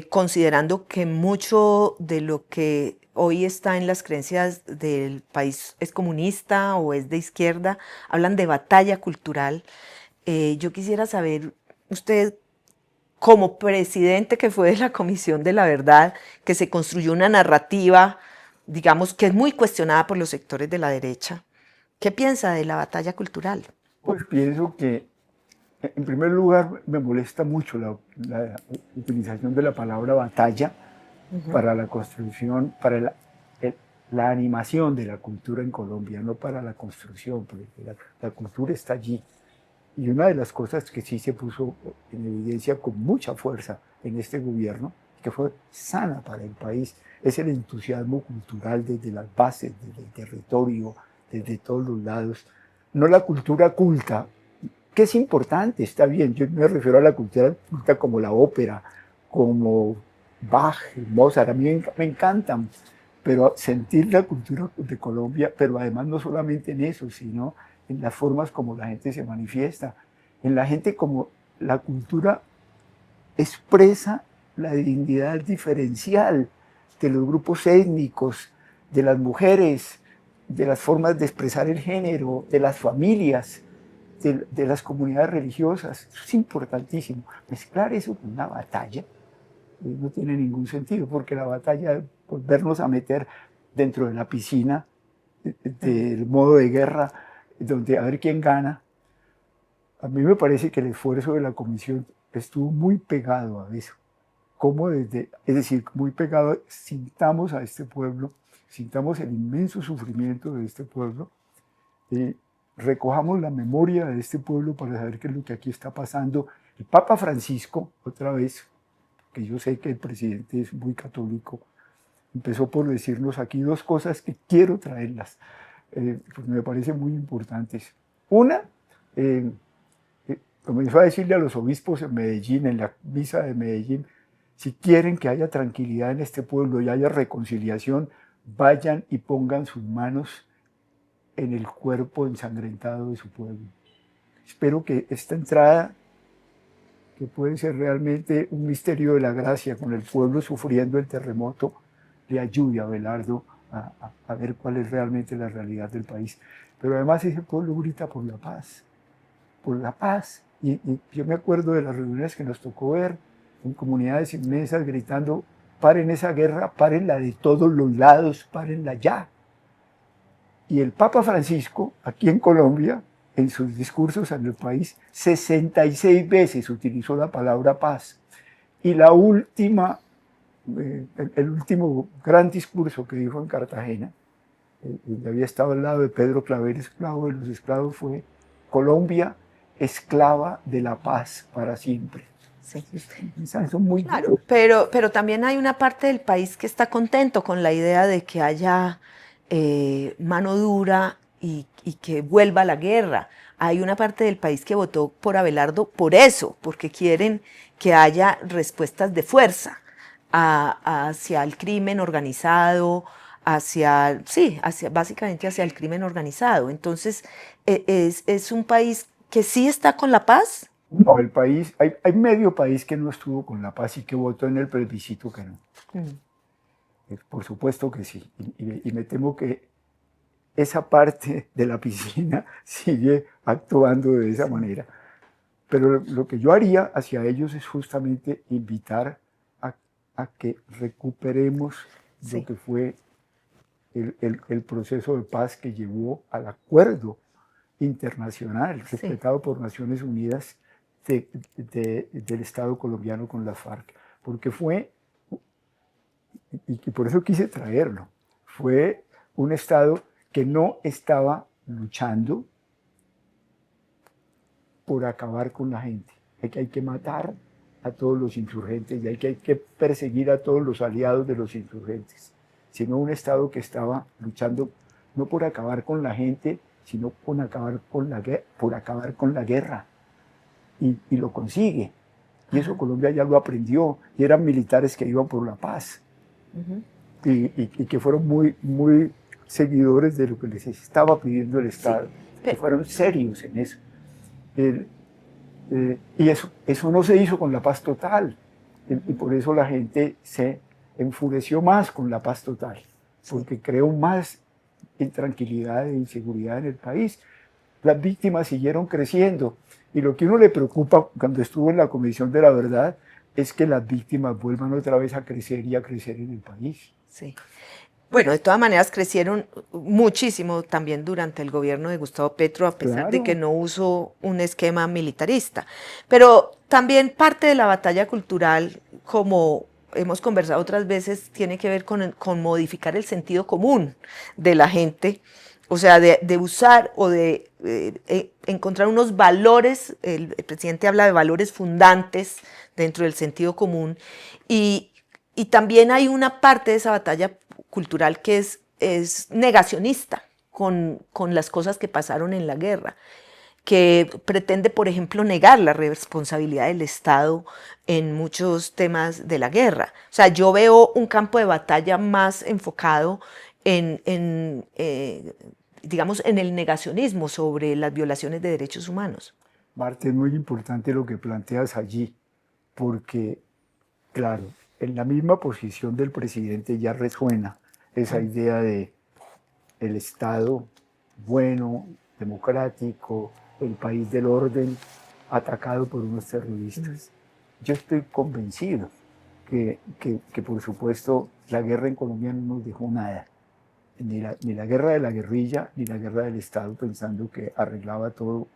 Speaker 1: considerando que mucho de lo que hoy está en las creencias del país es comunista o es de izquierda, hablan de batalla cultural. Yo quisiera saber, usted como presidente que fue de la Comisión de la Verdad, que se construyó una narrativa, digamos, que es muy cuestionada por los sectores de la derecha, ¿qué piensa de la batalla cultural?
Speaker 2: Pues pienso que, en primer lugar, me molesta mucho la utilización de la palabra batalla para la construcción, para la animación de la cultura en Colombia, no para la construcción, porque la cultura está allí. Y una de las cosas que sí se puso en evidencia con mucha fuerza en este gobierno, que fue sana para el país, es el entusiasmo cultural desde las bases, desde el territorio, desde todos los lados. No la cultura culta, que es importante, está bien, yo me refiero a la cultura culta como la ópera, como Bach, Mozart, a mí me encantan, pero sentir la cultura de Colombia, pero además no solamente en eso, sino en las formas como la gente se manifiesta, en la gente como la cultura expresa la dignidad diferencial de los grupos étnicos, de las mujeres, de las formas de expresar el género, de las familias, de las comunidades religiosas. Eso es importantísimo. Mezclar eso con una batalla no tiene ningún sentido, porque la batalla es volvernos a meter dentro de la piscina del modo de guerra, donde a ver quién gana. A mí me parece que el esfuerzo de la comisión estuvo muy pegado a eso. Es decir, muy pegado, sintamos a este pueblo, sintamos el inmenso sufrimiento de este pueblo, recojamos la memoria de este pueblo para saber qué es lo que aquí está pasando. El Papa Francisco, otra vez, que yo sé que el presidente es muy católico, empezó por decirnos aquí dos cosas que quiero traerlas, porque me parecen muy importantes. Una, comenzó a decirle a los obispos en Medellín, en la misa de Medellín, si quieren que haya tranquilidad en este pueblo y haya reconciliación, vayan y pongan sus manos en el cuerpo ensangrentado de su pueblo. Espero que esta entrada, que puede ser realmente un misterio de la gracia con el pueblo sufriendo el terremoto, le ayude a Abelardo a ver cuál es realmente la realidad del país. Pero además ese pueblo grita por la paz, por la paz. Y yo me acuerdo de las reuniones que nos tocó ver en comunidades inmensas gritando, paren esa guerra, párenla de todos los lados, párenla ya. Y el Papa Francisco, aquí en Colombia, en sus discursos en el país, 66 veces utilizó la palabra paz. Y la última, el último gran discurso que dijo en Cartagena, donde había estado al lado de Pedro Claver, esclavo de los esclavos, fue: Colombia, esclava de la paz para siempre.
Speaker 1: Sí.
Speaker 2: Son muy
Speaker 1: Claro, pero también hay una parte del país que está contento con la idea de que haya mano dura y que vuelva la guerra. Hay una parte del país que votó por Abelardo por eso, porque quieren que haya respuestas de fuerza hacia el crimen organizado, básicamente hacia el crimen organizado. Entonces, es un país que sí está con la paz.
Speaker 2: No, el país, hay medio país que no estuvo con la paz y que votó en el plebiscito que no. Por supuesto que sí. Y me temo que esa parte de la piscina sigue actuando de esa manera. Pero lo que yo haría hacia ellos es justamente invitar a que recuperemos lo que fue el proceso de paz que llevó al acuerdo internacional, respetado por Naciones Unidas, del Estado colombiano con las FARC. Porque fue, y por eso quise traerlo, fue un Estado que no estaba luchando por acabar con la gente. Hay que matar a todos los insurgentes y hay que perseguir a todos los aliados de los insurgentes, sino un Estado que estaba luchando no por acabar con la gente, sino por acabar con la guerra. Y lo consigue. Y eso Colombia ya lo aprendió. Y eran militares que iban por la paz. Y que fueron muy, muy seguidores de lo que les estaba pidiendo el Estado. Sí. Que fueron serios en eso. Y eso no se hizo con la paz total. Y por eso la gente se enfureció más con la paz total. Porque creó más intranquilidad e inseguridad en el país. Las víctimas siguieron creciendo. Y lo que a uno le preocupa cuando estuvo en la Comisión de la Verdad es que las víctimas vuelvan otra vez a crecer y a crecer en el país.
Speaker 1: Sí. Bueno, de todas maneras crecieron muchísimo también durante el gobierno de Gustavo Petro, a pesar de que no usó un esquema militarista. Pero también parte de la batalla cultural, como hemos conversado otras veces, tiene que ver con modificar el sentido común de la gente, o sea, de usar o de encontrar unos valores. El presidente habla de valores fundantes dentro del sentido común, y también hay una parte de esa batalla cultural que es negacionista con las cosas que pasaron en la guerra, que pretende, por ejemplo, negar la responsabilidad del Estado en muchos temas de la guerra. O sea, yo veo un campo de batalla más enfocado digamos, en el negacionismo sobre las violaciones de derechos humanos.
Speaker 2: Marta, es muy importante lo que planteas allí, porque, claro, en la misma posición del presidente ya resuena esa idea de el Estado bueno, democrático, el país del orden, atacado por unos terroristas. Yo estoy convencido que por supuesto la guerra en Colombia no nos dejó nada, ni la guerra de la guerrilla, ni la guerra del Estado pensando que arreglaba todo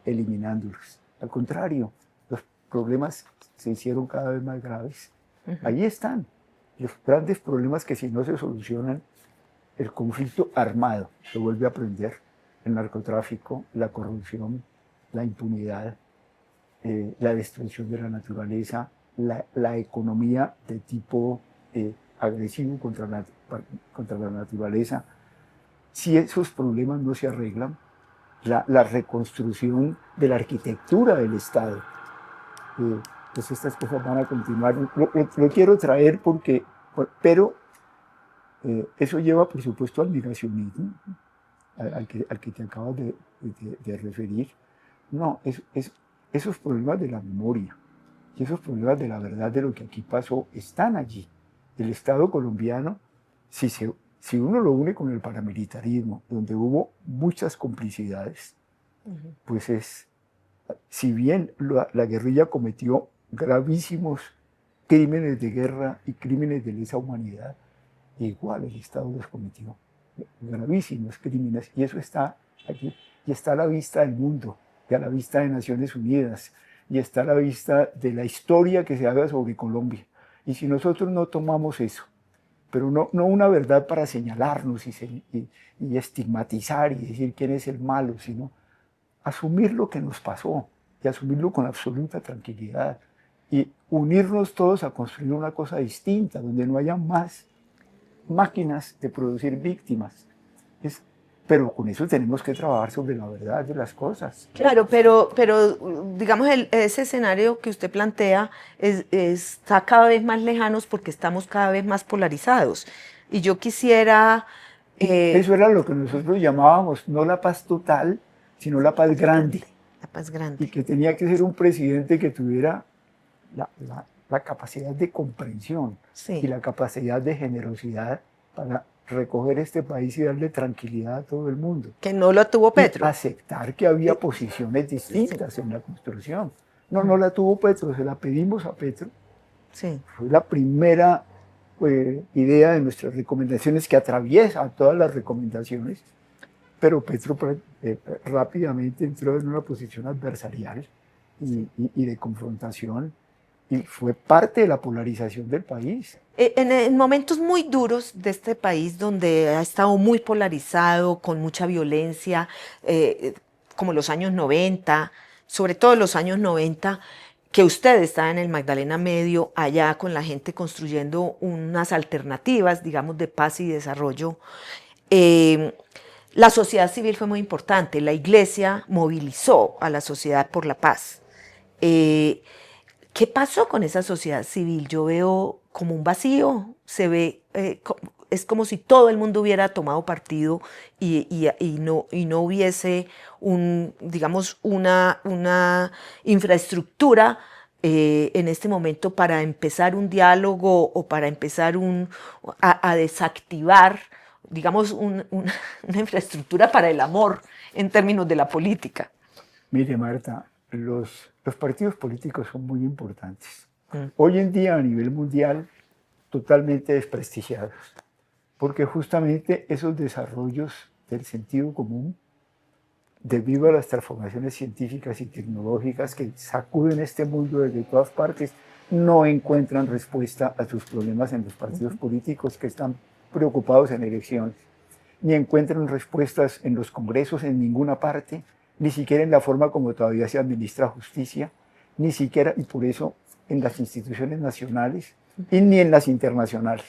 Speaker 2: eliminándolos. Al contrario, los problemas se hicieron cada vez más graves. Ahí están los grandes problemas que, si no se solucionan, el conflicto armado se vuelve a prender el narcotráfico, la corrupción, la impunidad, la destrucción de la naturaleza, la economía de tipo agresivo contra la naturaleza. Si esos problemas no se arreglan, la reconstrucción de la arquitectura del Estado, pues estas cosas van a continuar. Lo quiero traer pero eso lleva, por supuesto, al migracionismo, al que te acabas de referir. No, esos problemas de la memoria y esos problemas de la verdad de lo que aquí pasó están allí. El Estado colombiano, si uno lo une con el paramilitarismo, donde hubo muchas complicidades, pues si bien la guerrilla cometió gravísimos crímenes de guerra y crímenes de lesa humanidad, igual el Estado los cometió, gravísimos crímenes, y eso está aquí, y está a la vista del mundo, y a la vista de Naciones Unidas, y está a la vista de la historia que se haga sobre Colombia. Y si nosotros no tomamos eso, pero no una verdad para señalarnos y estigmatizar y decir quién es el malo, sino asumir lo que nos pasó y asumirlo con absoluta tranquilidad y unirnos todos a construir una cosa distinta, donde no haya más máquinas de producir víctimas. Pero con eso tenemos que trabajar sobre la verdad de las cosas.
Speaker 1: Claro, pero digamos, ese escenario que usted plantea está cada vez más lejanos porque estamos cada vez más polarizados. Y yo quisiera...
Speaker 2: Eso era lo que nosotros llamábamos no la paz total, sino la paz grande.
Speaker 1: La paz grande.
Speaker 2: Y que tenía que ser un presidente que tuviera la capacidad de comprensión y la capacidad de generosidad para recoger este país y darle tranquilidad a todo el mundo.
Speaker 1: Que no lo tuvo Petro.
Speaker 2: Y aceptar que había posiciones distintas en la construcción. No la tuvo Petro, se la pedimos a Petro.
Speaker 1: Sí.
Speaker 2: Fue la primera idea de nuestras recomendaciones que atraviesa todas las recomendaciones, pero Petro rápidamente entró en una posición adversarial y de confrontación, y fue parte de la polarización del país.
Speaker 1: En momentos muy duros de este país, donde ha estado muy polarizado, con mucha violencia, como los años 90, sobre todo los años 90, que usted está en el Magdalena Medio, allá con la gente construyendo unas alternativas, digamos, de paz y desarrollo, la sociedad civil fue muy importante. La iglesia movilizó a la sociedad por la paz. ¿Qué pasó con esa sociedad civil? Yo veo como un vacío, se ve, es como si todo el mundo hubiera tomado partido y no hubiese digamos, una infraestructura en este momento para empezar un diálogo o para empezar a desactivar, digamos, una infraestructura para el amor en términos de la política.
Speaker 2: Mire, Marta, los partidos políticos son muy importantes. Hoy en día, a nivel mundial, totalmente desprestigiados, porque justamente esos desarrollos del sentido común, debido a las transformaciones científicas y tecnológicas que sacuden este mundo desde todas partes, no encuentran respuesta a sus problemas en los partidos políticos que están preocupados en elecciones, ni encuentran respuestas en los congresos en ninguna parte, ni siquiera en la forma como todavía se administra justicia, ni siquiera, y por eso, en las instituciones nacionales y ni en las internacionales.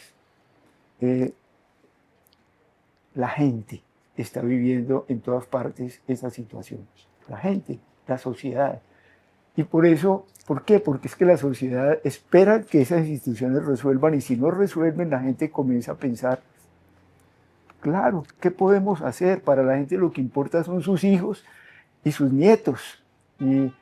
Speaker 2: La gente está viviendo en todas partes esas situaciones. La gente, la sociedad. Y por eso, ¿por qué? Porque es que la sociedad espera que esas instituciones resuelvan, y si no resuelven, la gente comienza a pensar, claro, ¿qué podemos hacer? Para la gente lo que importa son sus hijos y sus nietos, y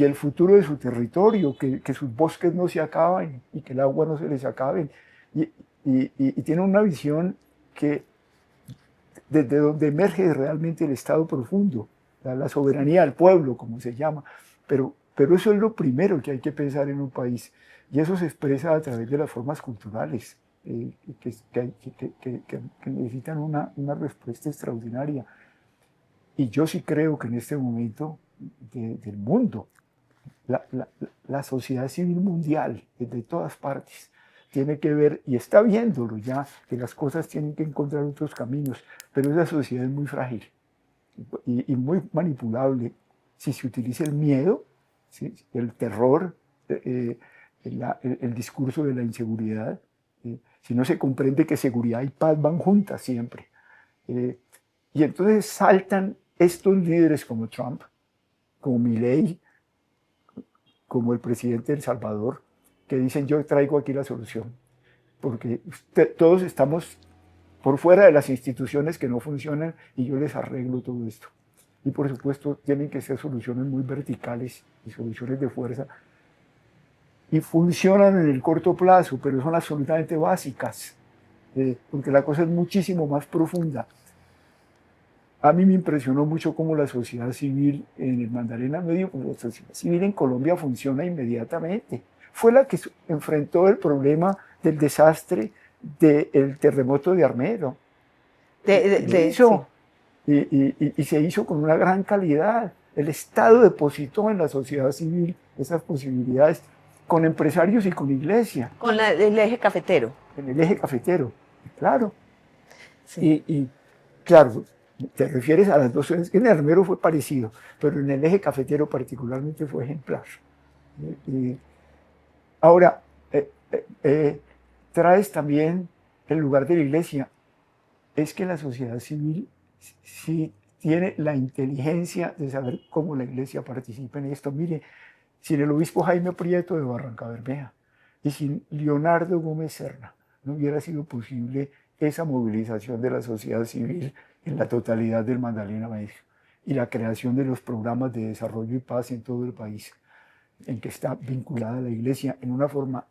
Speaker 2: el futuro de su territorio, que sus bosques no se acaben y que el agua no se les acabe. Y tiene una visión que desde donde emerge realmente el Estado profundo, la soberanía del pueblo, como se llama. Pero eso es lo primero que hay que pensar en un país, y eso se expresa a través de las formas culturales, que necesitan una respuesta extraordinaria. Y yo sí creo que en este momento del mundo, la sociedad civil mundial, desde todas partes, tiene que ver, y está viéndolo ya, que las cosas tienen que encontrar otros caminos, pero esa sociedad es muy frágil. y muy manipulable si se utiliza el miedo, ¿sí? El terror, el discurso de la inseguridad, si no se comprende que seguridad y paz van juntas siempre. Y entonces saltan estos líderes como Trump, como Milei, como el presidente de El Salvador, que dicen yo traigo aquí la solución, porque todos estamos por fuera de las instituciones que no funcionan y yo les arreglo todo esto. Y por supuesto tienen que ser soluciones muy verticales y soluciones de fuerza. Y funcionan en el corto plazo, pero son absolutamente básicas, porque la cosa es muchísimo más profunda. A mí me impresionó mucho cómo la sociedad civil en el Magdalena Medio, pues la sociedad civil en Colombia funciona inmediatamente. Fue la que enfrentó el problema del desastre del terremoto de Armero.
Speaker 1: Sí.
Speaker 2: Y se hizo con una gran calidad. El Estado depositó en la sociedad civil esas posibilidades con empresarios y con iglesia.
Speaker 1: Con el eje cafetero.
Speaker 2: En el eje cafetero, claro.
Speaker 1: Sí.
Speaker 2: Y claro, te refieres a las dos zonas. En el Armero fue parecido, pero en el eje cafetero particularmente fue ejemplar. Ahora, traes también el lugar de la iglesia. Es que la sociedad civil sí tiene la inteligencia de saber cómo la iglesia participa en esto. Mire, sin el obispo Jaime Prieto de Barrancabermeja y sin Leonardo Gómez Serna, no hubiera sido posible esa movilización de la sociedad civil en la totalidad del Magdalena Medio y la creación de los programas de desarrollo y paz en todo el país, en que está vinculada la iglesia en una forma,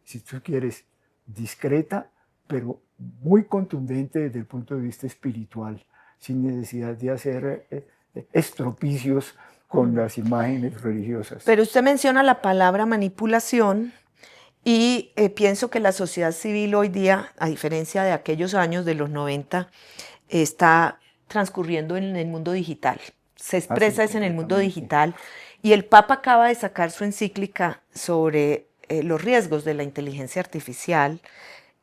Speaker 2: si tú quieres, discreta, pero muy contundente desde el punto de vista espiritual, sin necesidad de hacer estropicios con las imágenes religiosas.
Speaker 1: Pero usted menciona la palabra manipulación y pienso que la sociedad civil hoy día, a diferencia de aquellos años de los 90, está transcurriendo en el mundo digital. Se expresa en el mundo digital y el Papa acaba de sacar su encíclica sobre los riesgos de la inteligencia artificial.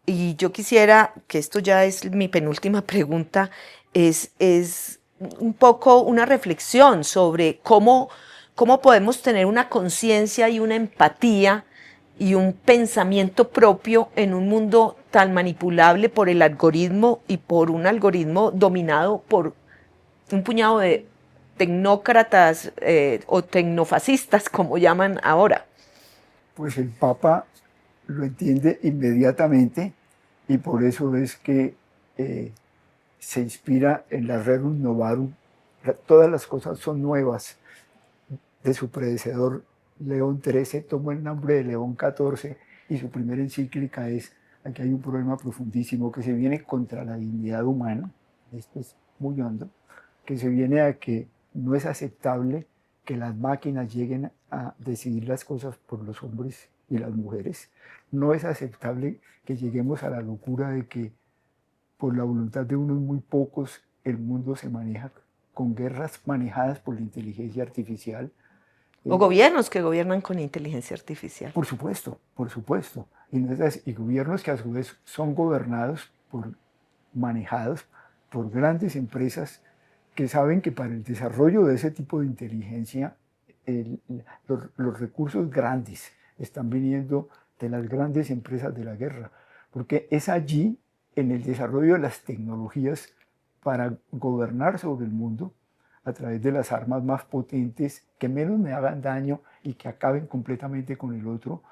Speaker 1: Y yo quisiera, que esto ya es mi penúltima pregunta, es un poco una reflexión sobre cómo podemos tener una conciencia y una empatía y un pensamiento propio en un mundo tan manipulable por el algoritmo y por un algoritmo dominado por un puñado de tecnócratas o tecnofascistas, como llaman ahora.
Speaker 2: Pues el Papa lo entiende inmediatamente y por eso es que se inspira en la Rerum Novarum. Todas las cosas son nuevas. De su predecesor León XIII tomó el nombre de León XIV y su primera encíclica es: aquí hay un problema profundísimo que se viene contra la dignidad humana, esto es muy hondo, que se viene a que no es aceptable que las máquinas lleguen a decidir las cosas por los hombres y las mujeres. No es aceptable que lleguemos a la locura de que por la voluntad de unos muy pocos el mundo se maneja con guerras manejadas por la inteligencia artificial.
Speaker 1: O gobiernos que gobiernan con inteligencia artificial.
Speaker 2: Por supuesto, por supuesto. Y gobiernos que a su vez son gobernados manejados por grandes empresas que saben que para el desarrollo de ese tipo de inteligencia los recursos grandes están viniendo de las grandes empresas de la guerra, porque es allí, en el desarrollo de las tecnologías para gobernar sobre el mundo, a través de las armas más potentes, que menos me hagan daño y que acaben completamente con el otro,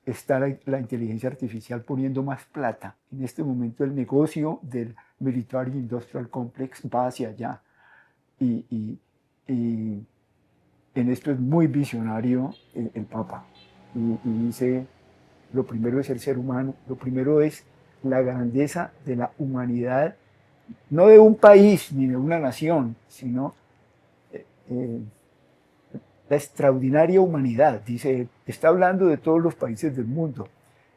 Speaker 2: está la inteligencia artificial poniendo más plata. En este momento el negocio del Military Industrial Complex va hacia allá. Y en esto es muy visionario el Papa. Y dice, lo primero es el ser humano, lo primero es la grandeza de la humanidad, no de un país ni de una nación, sino la extraordinaria humanidad, dice, está hablando de todos los países del mundo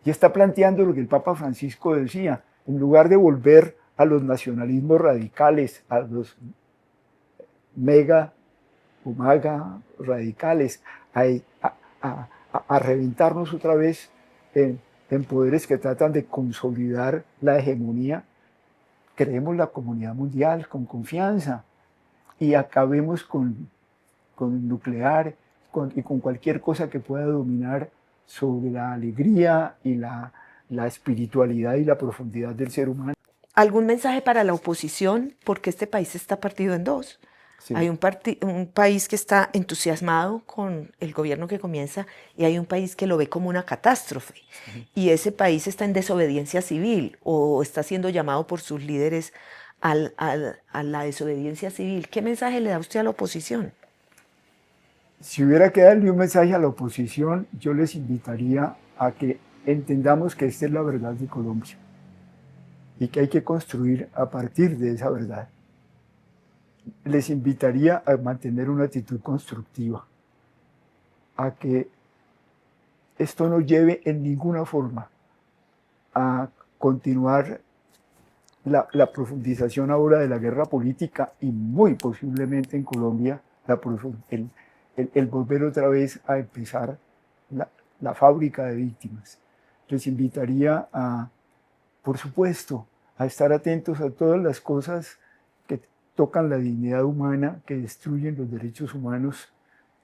Speaker 2: y está planteando lo que el Papa Francisco decía: en lugar de volver a los nacionalismos radicales, a los mega o maga radicales, a reventarnos otra vez en poderes que tratan de consolidar la hegemonía, creemos la comunidad mundial con confianza. y acabemos con el nuclear y con cualquier cosa que pueda dominar sobre la alegría y la espiritualidad y la profundidad del ser humano.
Speaker 1: ¿Algún mensaje para la oposición? Porque este país está partido en dos.
Speaker 2: Sí.
Speaker 1: Hay un país que está entusiasmado con el gobierno que comienza y hay un país que lo ve como una catástrofe. Sí. Y ese país está en desobediencia civil o está siendo llamado por sus líderes a la desobediencia civil. ¿Qué mensaje le da usted a la oposición?
Speaker 2: Si hubiera que darle un mensaje a la oposición, yo les invitaría a que entendamos que esta es la verdad de Colombia y que hay que construir a partir de esa verdad. Les invitaría a mantener una actitud constructiva, a que esto no lleve en ninguna forma a continuar la profundización ahora de la guerra política y muy posiblemente en Colombia el volver otra vez a empezar la fábrica de víctimas. Les invitaría a, por supuesto, a estar atentos a todas las cosas que tocan la dignidad humana, que destruyen los derechos humanos,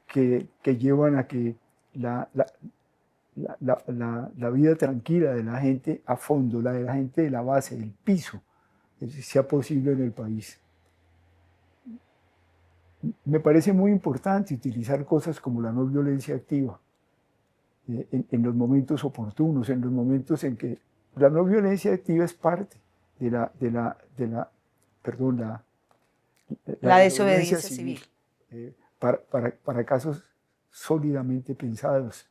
Speaker 2: que llevan a que la vida tranquila de la gente a fondo, la de la gente de la base, del piso, sea posible en el país. Me parece muy importante utilizar cosas como la no violencia activa en los momentos oportunos, en los momentos en que la no violencia activa es parte de la
Speaker 1: desobediencia civil.
Speaker 2: Para casos sólidamente pensados,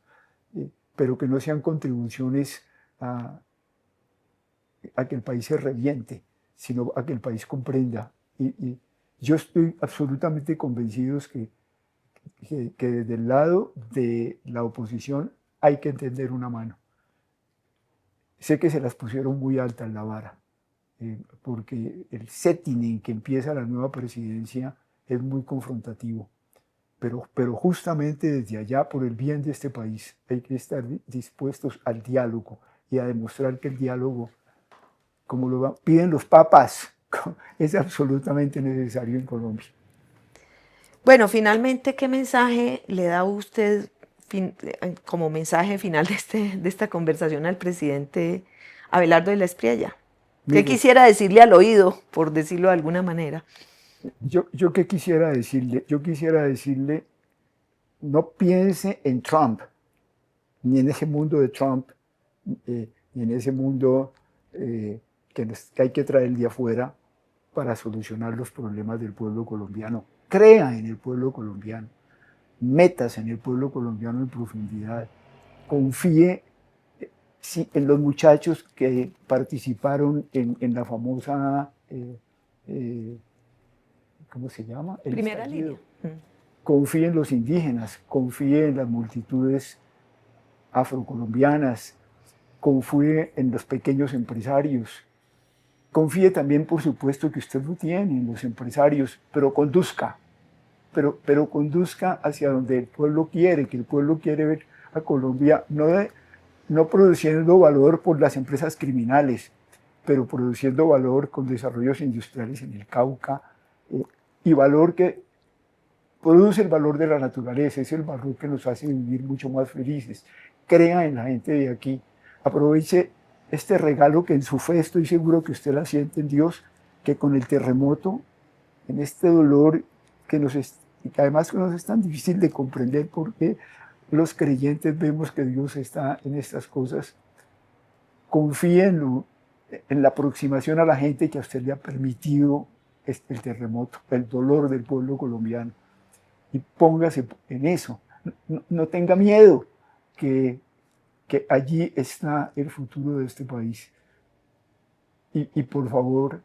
Speaker 2: pero que no sean contribuciones a que el país se reviente, sino a que el país comprenda. Y yo estoy absolutamente convencido que desde el lado de la oposición hay que entender una mano. Sé que se las pusieron muy altas la vara, porque el setting en que empieza la nueva presidencia es muy confrontativo. Pero justamente desde allá, por el bien de este país, hay que estar dispuestos al diálogo y a demostrar que el diálogo, como lo piden los papas, es absolutamente necesario en Colombia.
Speaker 1: Bueno, finalmente, ¿qué mensaje le da usted como mensaje final de esta conversación al presidente Abelardo de la Espriella? ¿Qué quisiera decirle al oído, por decirlo de alguna manera?
Speaker 2: Yo qué quisiera decirle, no piense en Trump, ni en ese mundo de Trump, ni en ese mundo que hay que traer de afuera para solucionar los problemas del pueblo colombiano. Crea en el pueblo colombiano, métase en el pueblo colombiano en profundidad, confíe en los muchachos que participaron en la famosa, ¿cómo se llama?
Speaker 1: Primera línea.
Speaker 2: Confíe en los indígenas, confíe en las multitudes afrocolombianas, confíe en los pequeños empresarios, confíe también, por supuesto, que usted lo tiene en los empresarios, pero conduzca, pero conduzca hacia donde el pueblo quiere, que el pueblo quiere ver a Colombia, no produciendo valor por las empresas criminales, pero produciendo valor con desarrollos industriales en el Cauca, y valor que produce el valor de la naturaleza, es el valor que nos hace vivir mucho más felices. Crea en la gente de aquí, aproveche este regalo que en su fe estoy seguro que usted la siente en Dios, que con el terremoto, en este dolor que además nos es tan difícil de comprender porque los creyentes vemos que Dios está en estas cosas, confíe en la aproximación a la gente que a usted le ha permitido el terremoto, el dolor del pueblo colombiano, y póngase en eso, no tenga miedo, que allí está el futuro de este país. Y por favor,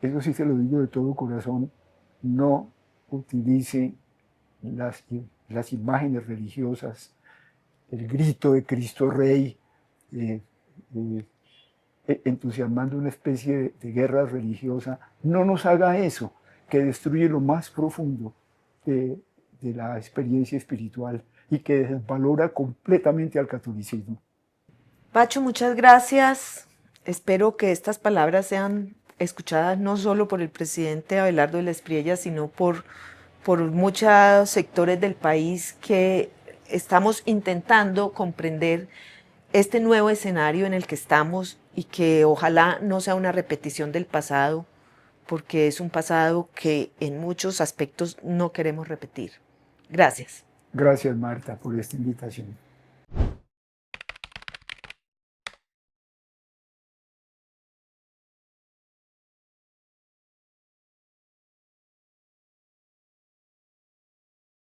Speaker 2: eso sí se lo digo de todo corazón, no utilice las imágenes religiosas, el grito de Cristo Rey, entusiasmando una especie de guerra religiosa. No nos haga eso, que destruye lo más profundo de la experiencia espiritual y que desvalora completamente al catolicismo.
Speaker 1: Pacho, muchas gracias. Espero que estas palabras sean escuchadas no solo por el presidente Abelardo de la Espriella, sino por muchos sectores del país que estamos intentando comprender este nuevo escenario en el que estamos y que ojalá no sea una repetición del pasado, porque es un pasado que en muchos aspectos no queremos repetir. Gracias.
Speaker 2: Gracias, Marta, por esta invitación.